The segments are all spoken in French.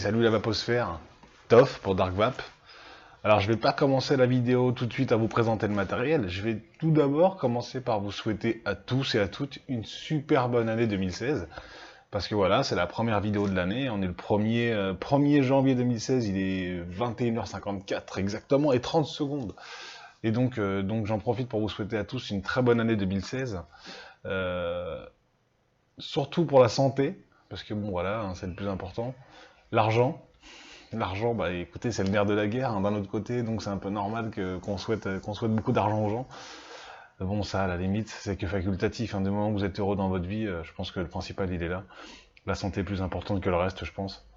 salut la vaposphère, Toff pour Dark Vap. Alors je vais pas commencer la vidéo tout de suite à vous présenter le matériel, je vais tout d'abord commencer par vous souhaiter à tous et à toutes une super bonne année 2016. Parce que voilà, c'est la première vidéo de l'année, on est le 1er janvier 2016, il est 21h54 exactement et 30 secondes. Et donc j'en profite pour vous souhaiter à tous une très bonne année 2016. Surtout pour la santé, parce que bon voilà, hein, c'est le plus important. L'argent, bah écoutez, c'est le nerf de la guerre, hein, d'un autre côté, donc c'est un peu normal qu'on souhaite beaucoup d'argent aux gens. Bon, ça, à la limite, c'est que facultatif, hein, du moment où vous êtes heureux dans votre vie, je pense que le principal, il est là. La santé est plus importante que le reste, je pense.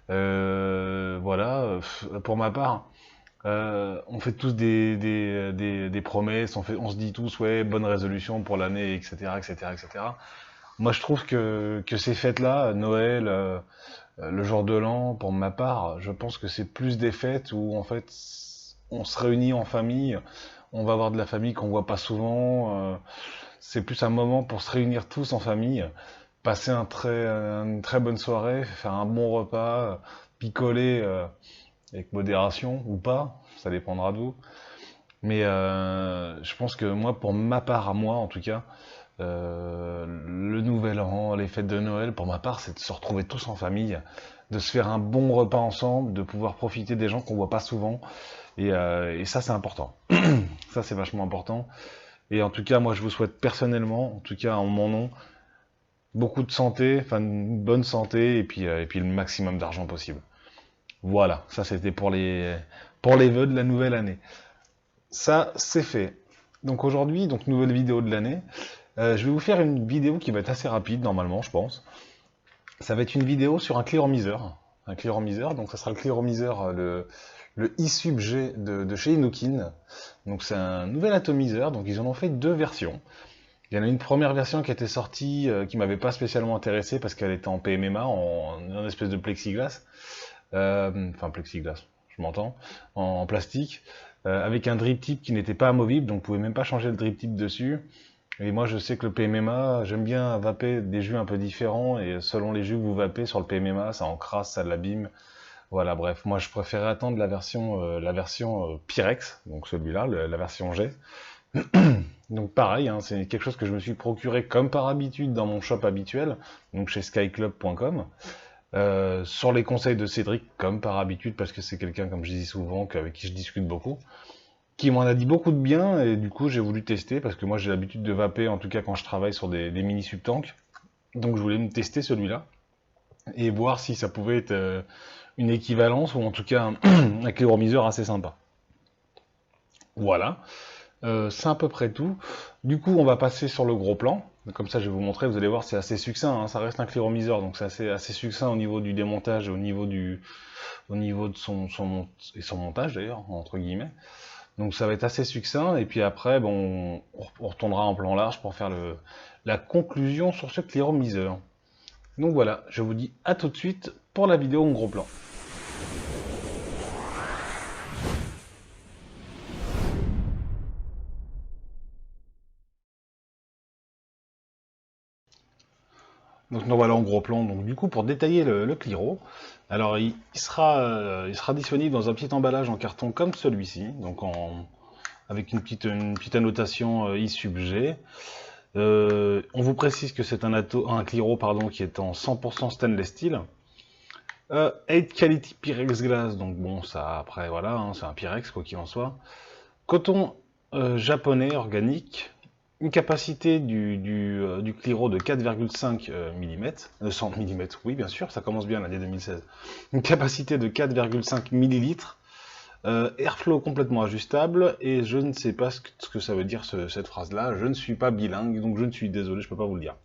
Voilà, pour ma part, on fait tous des promesses, on se dit tous, ouais, bonne résolution pour l'année, etc., etc., etc. Moi, je trouve que ces fêtes-là, Noël, le jour de l'an, pour ma part, je pense que c'est plus des fêtes où, en fait, on se réunit en famille, on va voir de la famille qu'on voit pas souvent, c'est plus un moment pour se réunir tous en famille, passer une très bonne soirée, faire un bon repas, picoler avec modération ou pas, ça dépendra de vous. Mais je pense que moi, pour ma part, à moi en tout cas, le nouvel an, les fêtes de Noël, pour ma part, c'est de se retrouver tous en famille, de se faire un bon repas ensemble, de pouvoir profiter des gens qu'on voit pas souvent, et ça c'est important. Ça c'est vachement important. Et en tout cas, moi je vous souhaite personnellement, en tout cas en mon nom, beaucoup de santé, enfin une bonne santé, et puis le maximum d'argent possible. Voilà, ça c'était pour les vœux de la nouvelle année. Ça c'est fait. Donc aujourd'hui, donc nouvelle vidéo de l'année. Je vais vous faire une vidéo qui va être assez rapide, normalement, je pense. Ça va être une vidéo sur un clearomiseur. Un clearomiseur, donc ça sera le clearomiseur, le iSub G de chez Inukin. Donc c'est un nouvel atomiseur, donc ils en ont fait deux versions. Il y en a une première version qui était sortie, qui m'avait pas spécialement intéressé parce qu'elle était en PMMA, en espèce de plexiglas. Enfin plexiglas, je m'entends, en plastique. Avec un drip tip qui n'était pas amovible, donc vous pouvez même pas changer le drip tip dessus. Et moi, je sais que le PMMA, j'aime bien vaper des jus un peu différents, et selon les jus que vous vapez sur le PMMA, ça encrasse, ça l'abîme. Voilà, bref, moi je préférais attendre la version Pyrex, donc celui-là, la version G. Donc pareil, hein, c'est quelque chose que je me suis procuré comme par habitude dans mon shop habituel, donc chez skyclub.com, sur les conseils de Cédric, comme par habitude, parce que c'est quelqu'un, comme je dis souvent, avec qui je discute beaucoup, qui m'en a dit beaucoup de bien, et du coup j'ai voulu tester, parce que moi j'ai l'habitude de vaper, en tout cas quand je travaille sur des mini subtanks, donc je voulais me tester celui-là, et voir si ça pouvait être une équivalence, ou en tout cas un cléromiseur assez sympa. Voilà, c'est à peu près tout. Du coup on va passer sur le gros plan, comme ça je vais vous montrer, vous allez voir c'est assez succinct, hein, ça reste un cléromiseur, donc c'est assez succinct au niveau du démontage, et au niveau de son montage d'ailleurs, entre guillemets. Donc ça va être assez succinct, et puis après, bon, on retournera en plan large pour faire la conclusion sur ce cléromiseur. Donc voilà, je vous dis à tout de suite pour la vidéo en gros plan. Donc nous voilà en gros plan, donc du coup pour détailler le Cliro, alors il sera disponible dans un petit emballage en carton comme celui-ci, donc avec une petite annotation ISUB G. On vous précise que c'est un Cliro pardon, qui est en 100% stainless steel. 8 Quality Pyrex Glass, donc bon, ça après voilà, hein, c'est un Pyrex quoi qu'il en soit. Coton japonais organique, une capacité du Cliro de 4,5 mm, 100 mm, oui bien sûr, ça commence bien l'année 2016. Une capacité de 4,5 ml, airflow complètement ajustable, et je ne sais pas ce que ça veut dire cette phrase-là, je ne suis pas bilingue, donc je ne suis désolé, je peux pas vous le dire.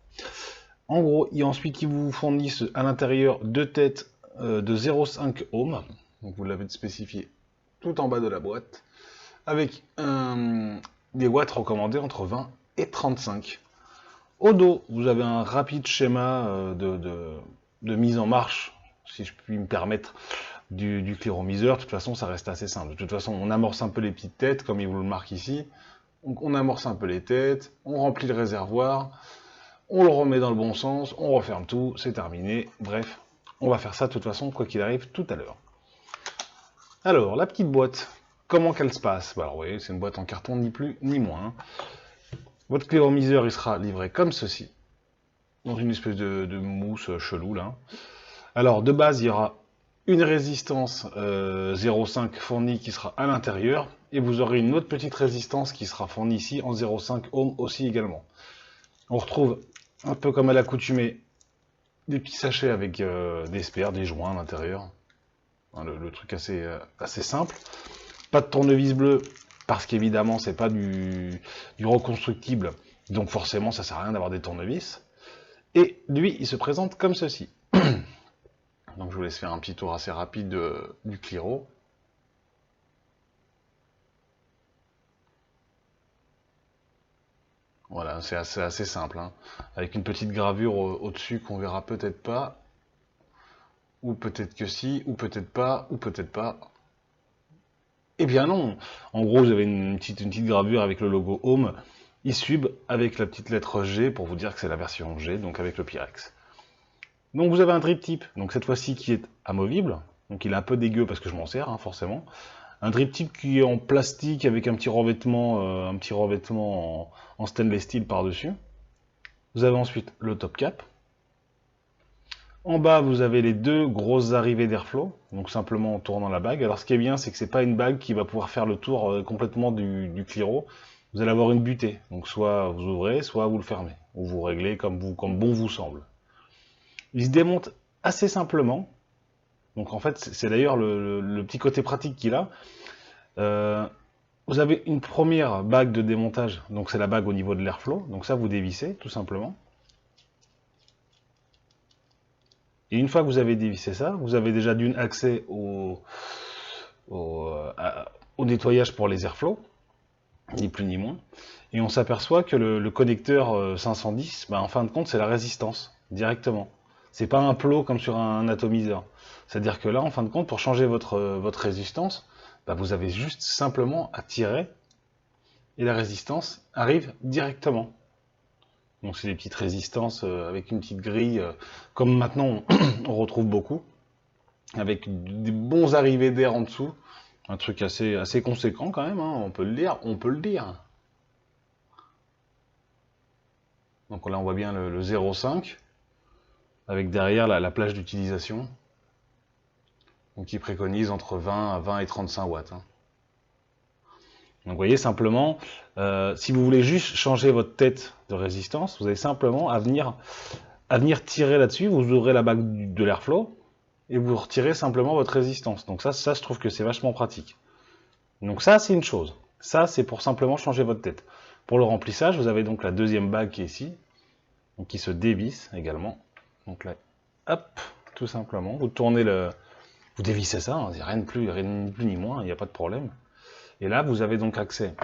En gros, ensuite ils vous fournissent à l'intérieur deux têtes de 0,5 ohms, donc vous l'avez spécifié tout en bas de la boîte, avec des watts recommandés entre 20 et 35. Au dos, vous avez un rapide schéma de mise en marche, si je puis me permettre, du cléromiseur. De toute façon, ça reste assez simple. De toute façon, on amorce un peu les petites têtes, comme il vous le marque ici. Donc, on amorce un peu les têtes, on remplit le réservoir, on le remet dans le bon sens, on referme tout, c'est terminé. Bref, On va faire ça de toute façon, quoi qu'il arrive, tout à l'heure. Alors, la petite boîte, comment qu'elle se passe? Bah alors, oui, c'est une boîte en carton, ni plus ni moins. Votre cléomiseur, il sera livré comme ceci, dans une espèce de mousse chelou, là. Alors, de base, il y aura une résistance 0,5 fournie qui sera à l'intérieur, et vous aurez une autre petite résistance qui sera fournie ici en 0,5 ohm aussi également. On retrouve, un peu comme à l'accoutumée, des petits sachets avec des spares, des joints à l'intérieur. Hein, le truc assez simple. Pas de tournevis bleu, parce qu'évidemment, c'est pas du reconstructible, donc forcément, ça sert à rien d'avoir des tournevis. Et lui, il se présente comme ceci. Donc je vous laisse faire un petit tour assez rapide du Cliro. Voilà, c'est assez simple, hein. Avec une petite gravure au-dessus qu'on verra peut-être pas, ou peut-être que si, ou peut-être pas, ou peut-être pas. Eh bien non. En gros, vous avez une petite gravure avec le logo Home, iSub, avec la petite lettre G, pour vous dire que c'est la version G, donc avec le Pyrex. Donc vous avez un drip tip, donc cette fois-ci qui est amovible, donc il est un peu dégueu parce que je m'en sers, hein, forcément. Un drip tip qui est en plastique avec un petit revêtement en stainless steel par-dessus. Vous avez ensuite le top cap. En bas, vous avez les deux grosses arrivées d'airflow, donc simplement en tournant la bague. Alors ce qui est bien, c'est que c'est pas une bague qui va pouvoir faire le tour complètement du Cliro. Vous allez avoir une butée, donc soit vous ouvrez, soit vous le fermez, ou vous réglez comme bon vous semble. Il se démonte assez simplement. Donc en fait, c'est d'ailleurs le petit côté pratique qu'il a. Vous avez une première bague de démontage, donc c'est la bague au niveau de l'airflow. Donc ça, vous dévissez tout simplement. Et une fois que vous avez dévissé ça, vous avez déjà d'une accès au nettoyage pour les airflows, ni plus ni moins. Et on s'aperçoit que le connecteur 510, en fin de compte, c'est la résistance, directement. C'est pas un plot comme sur un atomiseur. C'est-à-dire que là, en fin de compte, pour changer votre résistance, vous avez juste simplement à tirer et la résistance arrive directement. Donc c'est des petites résistances avec une petite grille, comme maintenant on retrouve beaucoup, avec des bons arrivées d'air en dessous. Un truc assez conséquent quand même, hein, on peut le dire. Donc là on voit bien le 0,5. Avec derrière la plage d'utilisation, donc qui préconise entre 20 et 35 watts. Hein. Donc vous voyez simplement, si vous voulez juste changer votre tête de résistance, vous avez simplement à venir tirer là-dessus, vous ouvrez la bague de l'airflow, et vous retirez simplement votre résistance. Donc ça je trouve que c'est vachement pratique. Donc ça c'est une chose, ça c'est pour simplement changer votre tête. Pour le remplissage, vous avez donc la deuxième bague qui est ici, donc qui se dévisse également. Donc là, hop, tout simplement, vous tournez vous dévissez ça, hein, rien de plus ni moins, il n'y a pas de problème. Et là, vous avez donc accès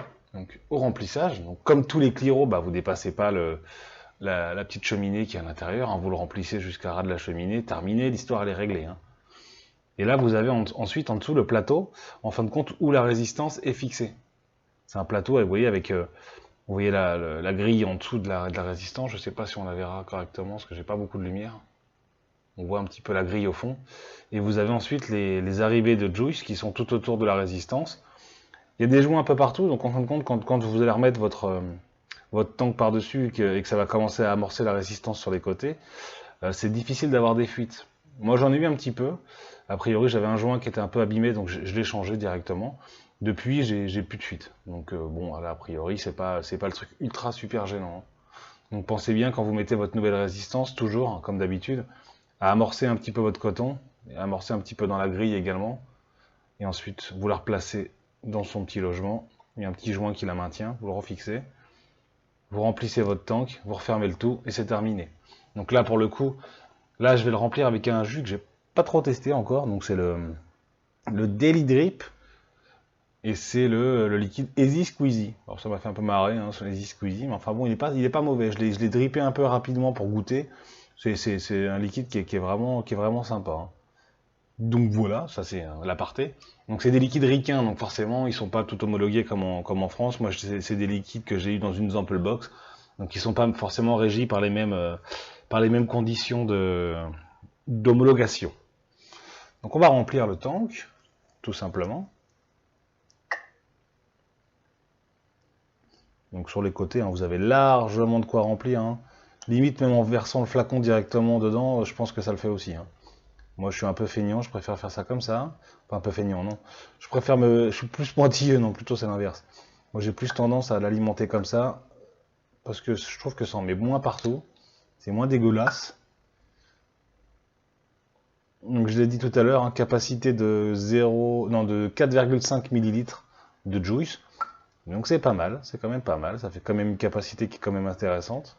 au remplissage. Donc, comme tous les Cliro, vous ne dépassez pas la petite cheminée qui est à l'intérieur, hein, vous le remplissez jusqu'à ras de la cheminée, terminé, l'histoire elle est réglée. Hein. Et là, vous avez ensuite en dessous le plateau, en fin de compte, où la résistance est fixée. C'est un plateau, vous voyez, avec... vous voyez la grille en dessous de la résistance, je ne sais pas si on la verra correctement, parce que j'ai pas beaucoup de lumière. On voit un petit peu la grille au fond. Et vous avez ensuite les arrivées de joystick qui sont tout autour de la résistance. Il y a des joints un peu partout, donc en fin de compte, quand vous allez remettre votre tank par-dessus et que ça va commencer à amorcer la résistance sur les côtés, c'est difficile d'avoir des fuites. Moi j'en ai eu un petit peu. A priori j'avais un joint qui était un peu abîmé, donc je l'ai changé directement. Depuis, j'ai plus de fuite. Donc bon, là, a priori, c'est pas le truc ultra super gênant. Hein. Donc pensez bien quand vous mettez votre nouvelle résistance, toujours, hein, comme d'habitude, à amorcer un petit peu votre coton, et amorcer un petit peu dans la grille également, et ensuite vous la replacez dans son petit logement. Il y a un petit joint qui la maintient, vous le refixez, vous remplissez votre tank, vous refermez le tout, et c'est terminé. Donc là, pour le coup, là, je vais le remplir avec un jus que j'ai pas trop testé encore, donc c'est le Daily Drip. Et c'est le liquide Easy Squeezy. Alors ça m'a fait un peu marrer, hein, sur Easy Squeezy, mais enfin bon, il est pas mauvais. Je l'ai drippé un peu rapidement pour goûter. C'est un liquide qui est vraiment sympa. Hein. Donc voilà, ça c'est l'aparté. Donc c'est des liquides ricains, donc forcément ils sont pas tout homologués comme en France. Moi c'est des liquides que j'ai eu dans une sample box, donc ils sont pas forcément régis par les mêmes conditions d'homologation. Donc on va remplir le tank, tout simplement. Donc sur les côtés, hein, vous avez largement de quoi remplir. Hein. Limite, même en versant le flacon directement dedans, je pense que ça le fait aussi. Hein. Moi, je suis un peu feignant, je préfère faire ça comme ça. Pas un peu feignant, non. Je suis plus pointilleux, non, plutôt c'est l'inverse. Moi, j'ai plus tendance à l'alimenter comme ça, parce que je trouve que ça en met moins partout. C'est moins dégueulasse. Donc, je l'ai dit tout à l'heure, hein, capacité de 4,5 ml de juice. Donc, c'est pas mal, c'est quand même pas mal. Ça fait quand même une capacité qui est quand même intéressante.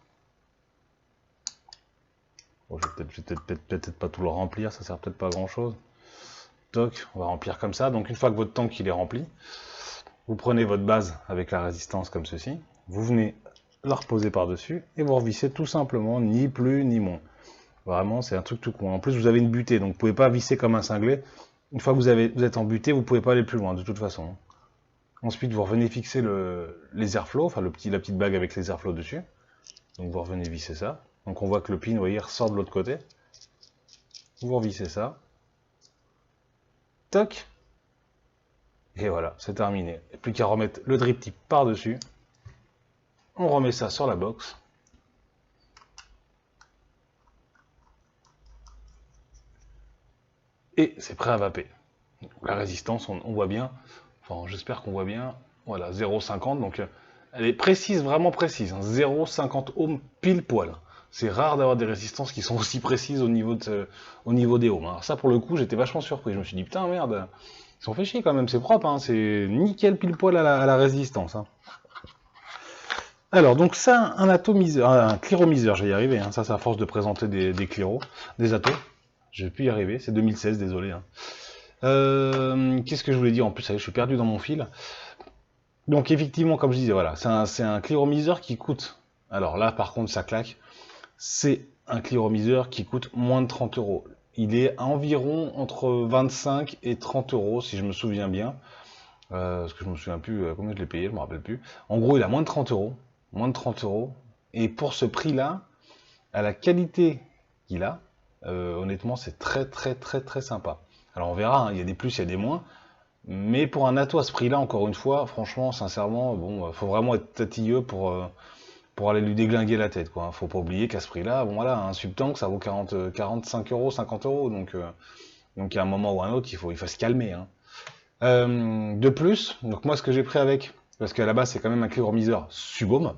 Bon, je vais peut-être pas tout le remplir, ça sert peut-être pas à grand chose. Toc, on va remplir comme ça. Donc une fois que votre tank il est rempli, vous prenez votre base avec la résistance comme ceci, vous venez la reposer par-dessus et vous revissez tout simplement, ni plus ni moins. Vraiment, c'est un truc tout con. En plus, vous avez une butée, donc vous pouvez pas visser comme un cinglé. Une fois que vous êtes en butée, vous pouvez pas aller plus loin de toute façon. Ensuite, vous revenez fixer les airflows, enfin la petite bague avec les airflows dessus. Donc vous revenez visser ça. Donc on voit que le pin, vous voyez, ressort de l'autre côté. Vous revissez ça. Toc. Et voilà, c'est terminé. Et plus qu'à remettre le drip tip par-dessus. On remet ça sur la box. Et c'est prêt à vaper. La résistance, on voit bien. Enfin, j'espère qu'on voit bien. Voilà, 0,50. Donc elle est précise, vraiment précise. Hein, 0,50 ohms pile poil. C'est rare d'avoir des résistances qui sont aussi précises au niveau des ohms. Alors ça, pour le coup, j'étais vachement surpris. Je me suis dit, putain, merde, ils sont fait chier quand même, c'est propre, hein, c'est nickel pile poil à la résistance. Hein. Alors, donc ça, un atomiseur, un cléromiseur, je vais y arriver. Hein. Ça, c'est à force de présenter des cléros, des atos. Je vais plus y arriver, c'est 2016, désolé. Hein. Qu'est-ce que je voulais dire en plus, je suis perdu dans mon fil. Donc effectivement, comme je disais, voilà, c'est un cléromiseur qui coûte. Alors là, par contre, ça claque. C'est un cléromiseur qui coûte moins de 30 euros. Il est à environ entre 25 et 30 euros, si je me souviens bien. Parce que je me souviens plus combien je l'ai payé, je me rappelle plus. En gros, il a moins de 30 euros. Moins de 30 euros. Et pour ce prix-là, à la qualité qu'il a, honnêtement, c'est très très très très sympa. Alors on verra, hein, il y a des plus, il y a des moins. Mais pour un ato à ce prix-là, encore une fois, franchement, sincèrement, bon, faut vraiment être tatilleux pour aller lui déglinguer la tête, quoi. Faut pas oublier qu'à ce prix-là, bon voilà, un subtank, ça vaut 45 euros, 50 euros, donc il y a un moment ou un autre, il faut se calmer. Hein. De plus, donc moi ce que j'ai pris avec, parce qu'à la base c'est quand même un cléromiseur subohm,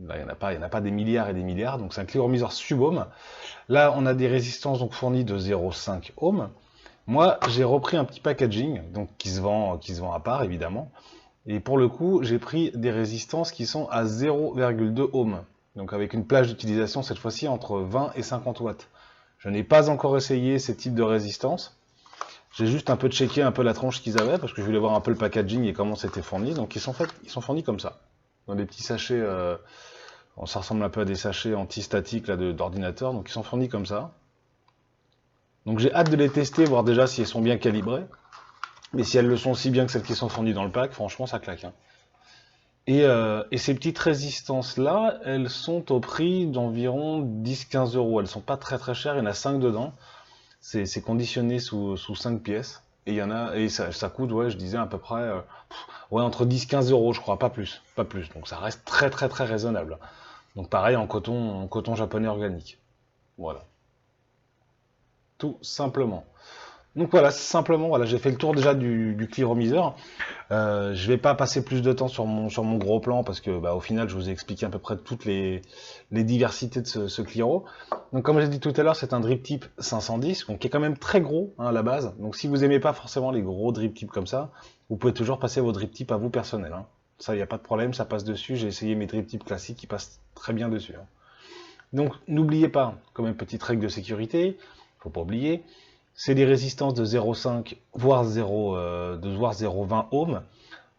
là il n'y en a pas des milliards et des milliards, donc c'est un cléromiseur subohm. Là on a des résistances donc fournies de 0,5 ohm. Moi j'ai repris un petit packaging, donc qui se vend à part évidemment. Et pour le coup, j'ai pris des résistances qui sont à 0,2 ohm. Donc avec une plage d'utilisation cette fois-ci entre 20 et 50 watts. Je n'ai pas encore essayé ces types de résistances. J'ai juste un peu checké un peu la tranche qu'ils avaient parce que je voulais voir un peu le packaging et comment c'était fourni. Donc ils sont fournis comme ça. Dans des petits sachets, ça ressemble un peu à des sachets anti-statiques d'ordinateur. Donc ils sont fournis comme ça. Donc j'ai hâte de les tester, voir déjà si elles sont bien calibrées. Mais si elles le sont aussi bien que celles qui sont fournies dans le pack, franchement, ça claque. Hein. Et ces petites résistances-là, elles sont au prix d'environ 10-15 euros. Elles sont pas très très chères, il y en a 5 dedans. C'est conditionné sous 5 pièces. Et il y en a, et ça coûte, ouais, je disais à peu près, ouais, entre 10-15 euros, je crois, pas plus. Pas plus. Donc ça reste très très très raisonnable. Donc pareil en coton japonais organique. Voilà. Tout simplement. Donc voilà, simplement, voilà, j'ai fait le tour déjà du cléromiseur. Je vais pas passer plus de temps sur mon gros plan parce que au final, je vous ai expliqué à peu près toutes les diversités de ce cléro. Donc comme j'ai dit tout à l'heure, c'est un drip tip 510, donc qui est quand même très gros hein, à la base. Donc si vous aimez pas forcément les gros drip tips comme ça, vous pouvez toujours passer vos drip tips à vous personnels. Hein. Ça, il n'y a pas de problème, ça passe dessus. J'ai essayé mes drip tips classiques qui passent très bien dessus. Hein. Donc n'oubliez pas, comme une petite règle de sécurité, faut pas oublier, c'est des résistances de 0,5 voire 0,20 ohms.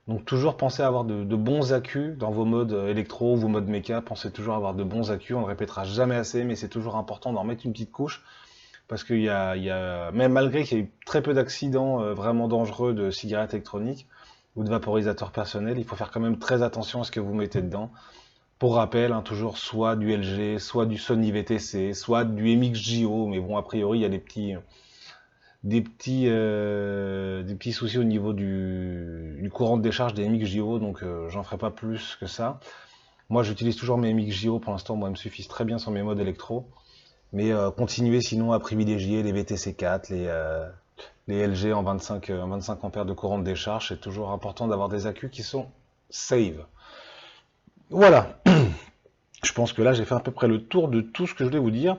Donc toujours pensez à avoir de bons accus dans vos modes électro, vos modes méca, pensez toujours à avoir de bons accus, on ne le répétera jamais assez, mais c'est toujours important d'en mettre une petite couche, parce qu'il y a, même malgré qu'il y ait eu très peu d'accidents vraiment dangereux de cigarettes électroniques ou de vaporisateurs personnels, il faut faire quand même très attention à ce que vous mettez dedans, Pour rappel, hein, toujours soit du LG, soit du Sony VTC, soit du MXJO, mais bon, a priori, il y a des petits soucis au niveau du courant de décharge des MXJO, donc j'en ferai pas plus que ça. Moi, j'utilise toujours mes MXJO, pour l'instant, moi, ils me suffisent très bien sur mes modes électro. Mais continuez sinon à privilégier les VTC 4, les LG en 25 ampères de courant de décharge. C'est toujours important d'avoir des accus qui sont save. Voilà, je pense que là j'ai fait à peu près le tour de tout ce que je voulais vous dire.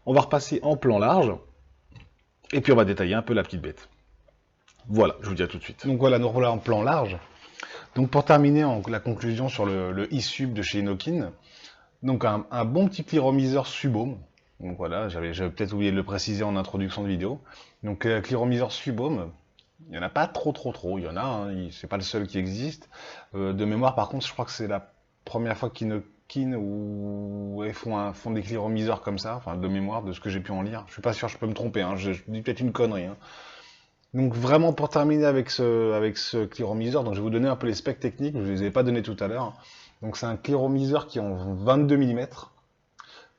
On va repasser en plan large, et puis on va détailler un peu la petite bête. Voilà, je vous dis à tout de suite. Donc voilà, nous revoilà en plan large. Donc pour terminer la conclusion sur le e-sub de chez Inokin, donc un bon petit clearomiseur Subhome. Donc voilà, j'avais peut-être oublié de le préciser en introduction de vidéo. Donc clearomiseur Subhome, il n'y en a pas trop, il y en a, hein, c'est pas le seul qui existe. De mémoire par contre, je crois que c'est la première fois qu'Inokin ou ouais, font des clearomiseurs comme ça, enfin de mémoire, de ce que j'ai pu en lire. Je suis pas sûr, je peux me tromper, hein, je dis peut-être une connerie. Hein. Donc vraiment pour terminer avec ce clearomiseur, donc je vais vous donner un peu les specs techniques, je ne les ai pas donnés tout à l'heure. Donc c'est un clearomiseur qui est en 22 mm,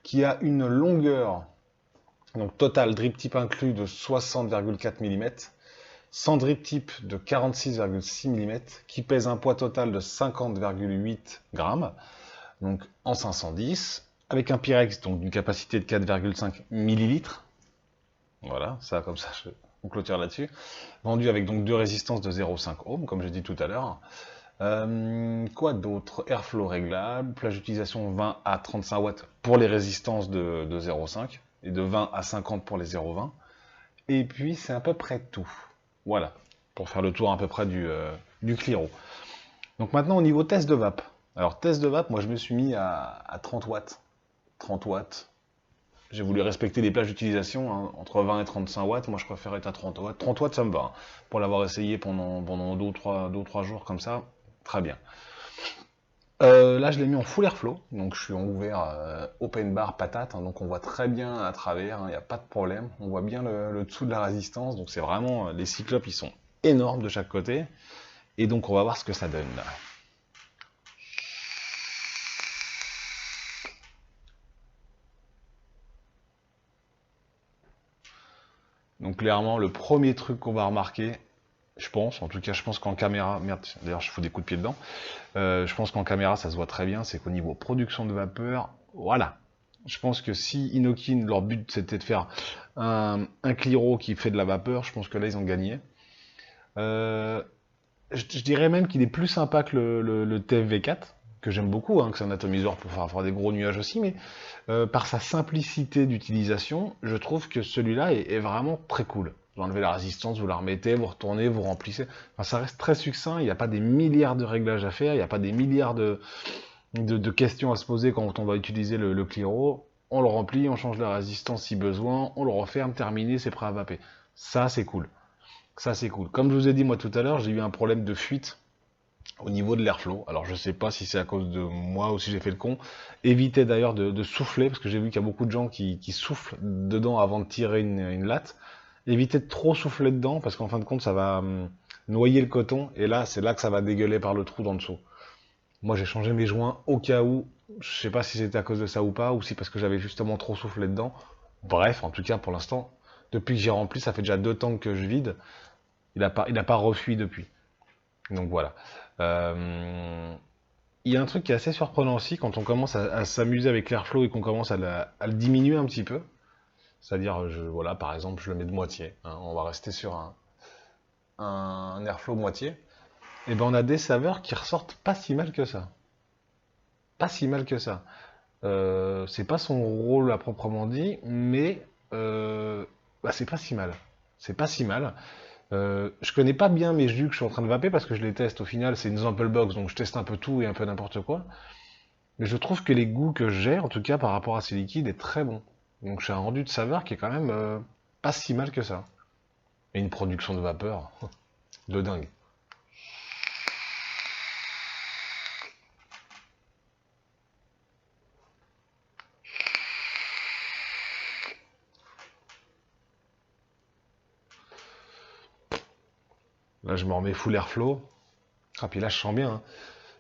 qui a une longueur, donc total drip tip inclus, de 60,4 mm, sans drip tip de 46,6 mm, qui pèse un poids total de 50,8 grammes, donc en 510, avec un Pyrex donc d'une capacité de 4,5 millilitres. Voilà, ça comme ça on clôture là-dessus. Vendu avec donc deux résistances de 0,5 ohms, comme j'ai dit tout à l'heure. Quoi d'autre? Airflow réglable, plage d'utilisation 20 à 35 watts pour les résistances de 0,5 et de 20 à 50 pour les 0,20. Et puis c'est à peu près tout. Voilà, pour faire le tour à peu près du Cliro. Donc maintenant au niveau test de vape. Alors test de vape, moi je me suis mis à 30 watts. 30 watts. J'ai voulu respecter les plages d'utilisation, hein, entre 20 et 35 watts, moi je préfère être à 30 watts. 30 watts ça me va, hein, pour l'avoir essayé pendant 2 ou 3 jours comme ça, très bien. Là je l'ai mis en full airflow, donc je suis en ouvert open bar patate, hein, donc on voit très bien à travers, il n'y a pas de problème, on voit bien le dessous de la résistance, donc c'est vraiment, les cyclopes ils sont énormes de chaque côté, et donc on va voir ce que ça donne là. Donc clairement, le premier truc qu'on va remarquer, je pense, en tout cas je pense qu'en caméra, merde, d'ailleurs je fous des coups de pied dedans, je pense qu'en caméra ça se voit très bien, c'est qu'au niveau production de vapeur, voilà. Je pense que si Inokin, leur but c'était de faire un Cliro qui fait de la vapeur, je pense que là ils ont gagné. Je dirais même qu'il est plus sympa que le TFV4, que j'aime beaucoup, hein, que c'est un atomiseur pour faire des gros nuages aussi, mais par sa simplicité d'utilisation, je trouve que celui-là est vraiment très cool. Vous enlevez la résistance, vous la remettez, vous retournez, vous remplissez. Enfin, ça reste très succinct, il n'y a pas des milliards de réglages à faire, il n'y a pas des milliards de questions à se poser quand on va utiliser le Cliro. On le remplit, on change la résistance si besoin, on le referme, terminé, c'est prêt à vaper. Ça, c'est cool. Ça, c'est cool. Comme je vous ai dit moi tout à l'heure, j'ai eu un problème de fuite au niveau de l'airflow. Alors je sais pas si c'est à cause de moi ou si j'ai fait le con. Évitez d'ailleurs de souffler, parce que j'ai vu qu'il y a beaucoup de gens qui soufflent dedans avant de tirer une latte. Évitez de trop souffler dedans, parce qu'en fin de compte ça va noyer le coton, et là c'est là que ça va dégueuler par le trou d'en dessous. Moi j'ai changé mes joints au cas où, je sais pas si c'était à cause de ça ou pas, ou si parce que j'avais justement trop soufflé dedans. Bref, en tout cas pour l'instant, depuis que j'ai rempli, ça fait déjà 2 tanks que je vide. Il a pas refui depuis. Donc voilà. Il y a un truc qui est assez surprenant aussi quand on commence à s'amuser avec l'airflow et qu'on commence à le diminuer un petit peu. C'est-à-dire, voilà, par exemple, je le mets de moitié. Hein, on va rester sur un airflow moitié. Et ben on a des saveurs qui ressortent pas si mal que ça. Pas si mal que ça. C'est pas son rôle à proprement dit, mais bah, c'est pas si mal. C'est pas si mal. Je connais pas bien mes jus que je suis en train de vaper parce que je les teste. Au final, c'est une sample box, donc je teste un peu tout et un peu n'importe quoi. Mais je trouve que les goûts que j'ai, en tout cas par rapport à ces liquides, est très bon. Donc j'ai un rendu de saveur qui est quand même pas si mal que ça. Et une production de vapeur de dingue. Là, je me remets full airflow. Ah, puis là, je sens bien. Hein.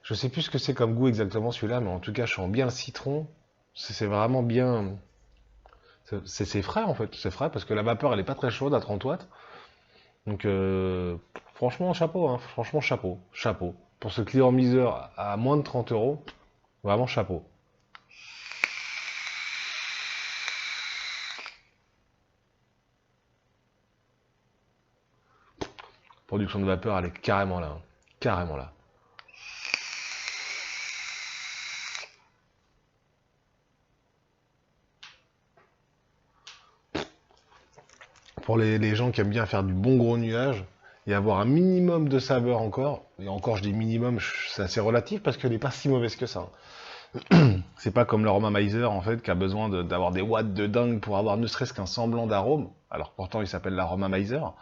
Je sais plus ce que c'est comme goût exactement celui-là, mais en tout cas, je sens bien le citron. C'est vraiment bien. C'est frais en fait, c'est frais parce que la vapeur elle est pas très chaude à 30 watts. Donc franchement, chapeau, hein, franchement, chapeau, chapeau. Pour ce client miseur à moins de 30 €, vraiment chapeau. Production de vapeur, elle est carrément là, hein. Carrément là. Pour les gens qui aiment bien faire du bon gros nuage et avoir un minimum de saveur encore, et encore je dis minimum, c'est assez relatif parce qu'elle n'est pas si mauvaise que ça. C'est pas comme l'aromamizer en fait qui a besoin d'avoir des watts de dingue pour avoir ne serait-ce qu'un semblant d'arôme, alors pourtant il s'appelle l'aromamizer.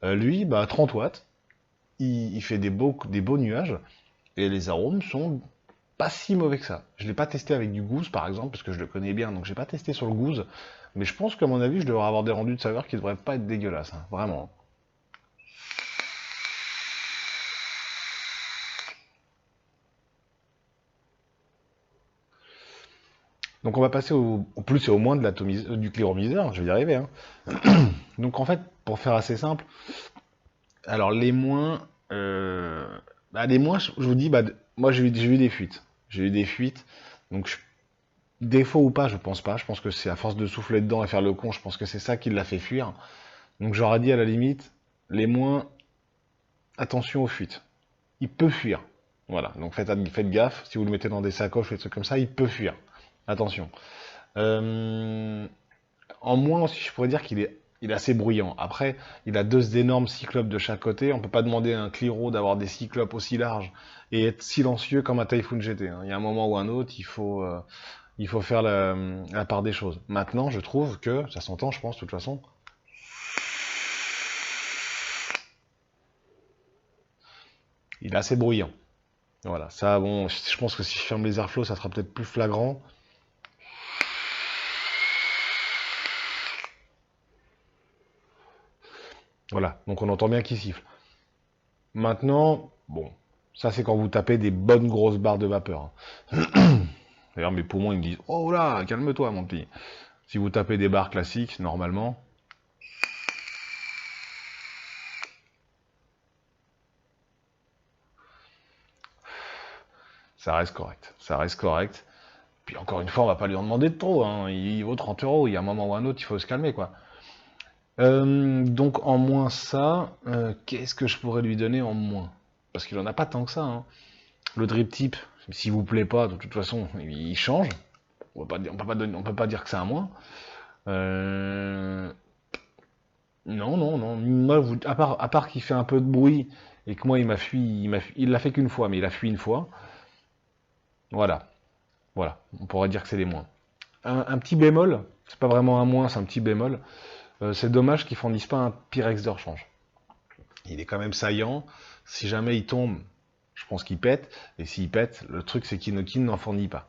Lui, bah 30 watts, il fait des beaux nuages et les arômes sont pas si mauvais que ça. Je l'ai pas testé avec du gousse par exemple parce que je le connais bien, donc j'ai pas testé sur le gousse, mais je pense qu'à mon avis je devrais avoir des rendus de saveur qui devraient pas être dégueulasses, hein, vraiment. Donc on va passer au plus et au moins de du cléromiseur, je vais y arriver, hein. Donc en fait, pour faire assez simple, alors les moins, les moins, je vous dis, moi j'ai eu des fuites. J'ai eu des fuites, donc défaut ou pas, je pense pas. Je pense que c'est à force de souffler dedans et faire le con, je pense que c'est ça qui l'a fait fuir. Donc j'aurais dit à la limite, les moins, attention aux fuites. Il peut fuir. Voilà, donc faites gaffe, si vous le mettez dans des sacoches ou des trucs comme ça, il peut fuir. Attention. Euh, En moins aussi, je pourrais dire il est assez bruyant. Après, il a deux énormes cyclopes de chaque côté. On peut pas demander à un Cliro d'avoir des cyclopes aussi larges et être silencieux comme un Typhoon GT, hein. Il y a un moment ou un autre, il faut faire la part des choses. Maintenant, je trouve que, ça s'entend, je pense, de toute façon, il est assez bruyant. Voilà, ça, bon, je pense que si je ferme les airflows, ça sera peut-être plus flagrant. Voilà, donc on entend bien qu'il siffle. Maintenant, bon, ça c'est quand vous tapez des bonnes grosses barres de vapeur, hein. D'ailleurs, mes poumons, ils me disent, oh là, calme-toi, mon petit. Si vous tapez des barres classiques, normalement, ça reste correct. Ça reste correct. Puis encore une fois, on va pas lui en demander de trop, hein. Il vaut 30 €. Il y a un moment ou un autre, il faut se calmer, quoi. Donc en moins ça, qu'est-ce que je pourrais lui donner en moins? Parce qu'il en a pas tant que ça, hein. Le drip tip, s'il vous plaît pas, de toute façon, il change. On peut pas dire que c'est un moins. Euh, Non, non, non. Moi, à part qu'il fait un peu de bruit et que moi, il l'a fait qu'une fois, mais il a fui une fois. Voilà, voilà. On pourrait dire que c'est des moins. Un petit bémol, c'est pas vraiment un moins, c'est un petit bémol. C'est dommage qu'ils fournissent pas un Pyrex de rechange. Il est quand même saillant. Si jamais il tombe, je pense qu'il pète. Et s'il pète, le truc c'est qu'Inokin n'en fournit pas.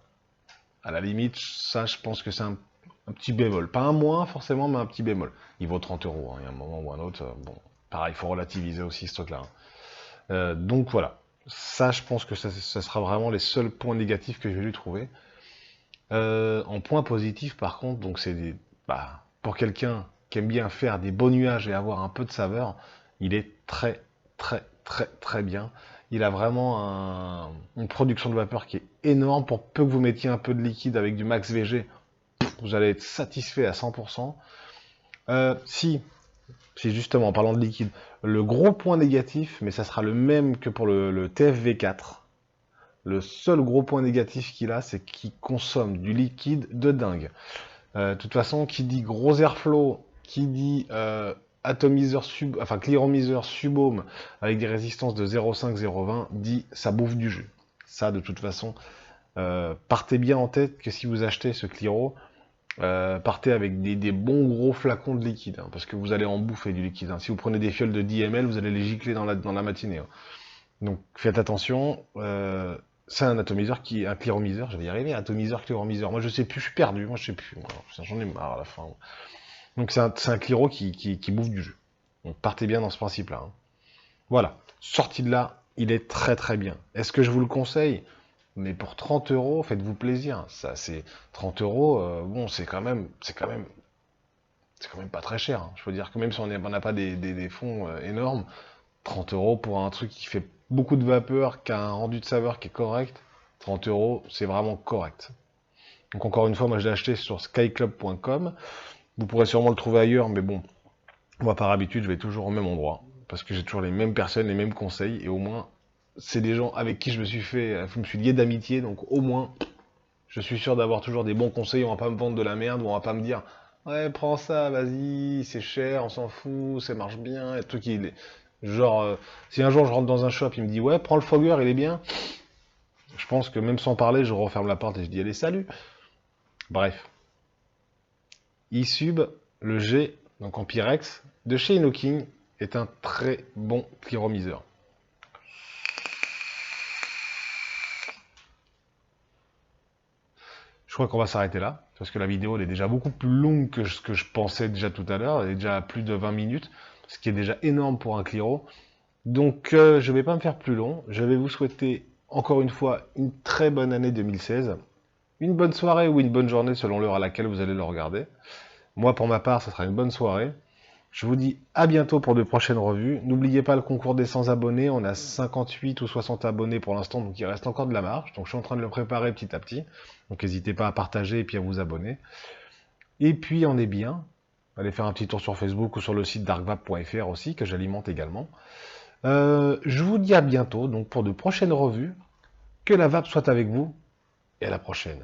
À la limite, ça, je pense que c'est un petit bémol. Pas un moins forcément, mais un petit bémol. Il vaut 30 €, hein. Il y a un moment ou un autre. Bon, pareil, il faut relativiser aussi ce truc-là, hein. Donc voilà. Ça, je pense que ça sera vraiment les seuls points négatifs que je vais lui trouver. En point positif, par contre, donc pour quelqu'un qui aime bien faire des beaux nuages et avoir un peu de saveur, il est très, très, très, très bien. Il a vraiment une production de vapeur qui est énorme. Pour peu que vous mettiez un peu de liquide avec du max VG, vous allez être satisfait à 100%. Si justement, en parlant de liquide, le gros point négatif, mais ça sera le même que pour le TFV4, le seul gros point négatif qu'il a, c'est qu'il consomme du liquide de dingue. De toute façon, qui dit gros airflow, qui dit enfin clearomiseur subohm avec des résistances de 0,5-0,20, dit ça bouffe du jus. Ça, de toute façon, partez bien en tête que si vous achetez ce Cliro, partez avec des bons gros flacons de liquide, hein, parce que vous allez en bouffer du liquide, hein. Si vous prenez des fioles de 10 ml, vous allez les gicler dans la matinée, hein. Donc faites attention. C'est un un cléromiseur, je vais y arriver, atomiseur, cléromiseur. Moi je sais plus, je suis perdu, moi je sais plus. J'en ai marre à la fin. Donc c'est un cléro qui bouffe du jus. Donc partez bien dans ce principe-là, hein. Voilà. Sorti de là, il est très très bien. Est-ce que je vous le conseille? Mais pour 30 euros, faites-vous plaisir. Ça, c'est 30 euros, bon, c'est quand même pas très cher, hein. Je veux dire que même si on n'a pas des fonds énormes, 30 euros pour un truc qui fait beaucoup de vapeur, qui a un rendu de saveur qui est correct, 30 euros, c'est vraiment correct. Donc encore une fois, moi je l'ai acheté sur skyclub.com. Vous pourrez sûrement le trouver ailleurs, mais bon, moi par habitude, je vais toujours au même endroit. Parce que j'ai toujours les mêmes personnes, les mêmes conseils, et au moins, c'est des gens avec qui je me suis lié d'amitié, donc au moins, je suis sûr d'avoir toujours des bons conseils, on va pas me vendre de la merde, ou on va pas me dire ouais, prends ça, vas-y, c'est cher, on s'en fout, ça marche bien, et tout qui genre si un jour je rentre dans un shop, il me dit ouais, prends le Fogger, il est bien. Je pense que même sans parler, je referme la porte et je dis allez, salut. Bref, eSub, le G, donc en Pyrex, de chez Inoking, est un très bon pyromiseur. Je crois qu'on va s'arrêter là, parce que la vidéo elle est déjà beaucoup plus longue que ce que je pensais déjà tout à l'heure, elle est déjà à plus de 20 minutes, ce qui est déjà énorme pour un Cliro. Donc je ne vais pas me faire plus long, je vais vous souhaiter encore une fois une très bonne année 2016, une bonne soirée ou une bonne journée selon l'heure à laquelle vous allez le regarder. Moi pour ma part, ça sera une bonne soirée. Je vous dis à bientôt pour de prochaines revues. N'oubliez pas le concours des 100 abonnés, on a 58 ou 60 abonnés pour l'instant, donc il reste encore de la marge. Donc je suis en train de le préparer petit à petit. Donc n'hésitez pas à partager et puis à vous abonner. Et puis on est bien. Allez faire un petit tour sur Facebook ou sur le site darkvape.fr aussi, que j'alimente également. Je vous dis à bientôt donc pour de prochaines revues. Que la vape soit avec vous et à la prochaine.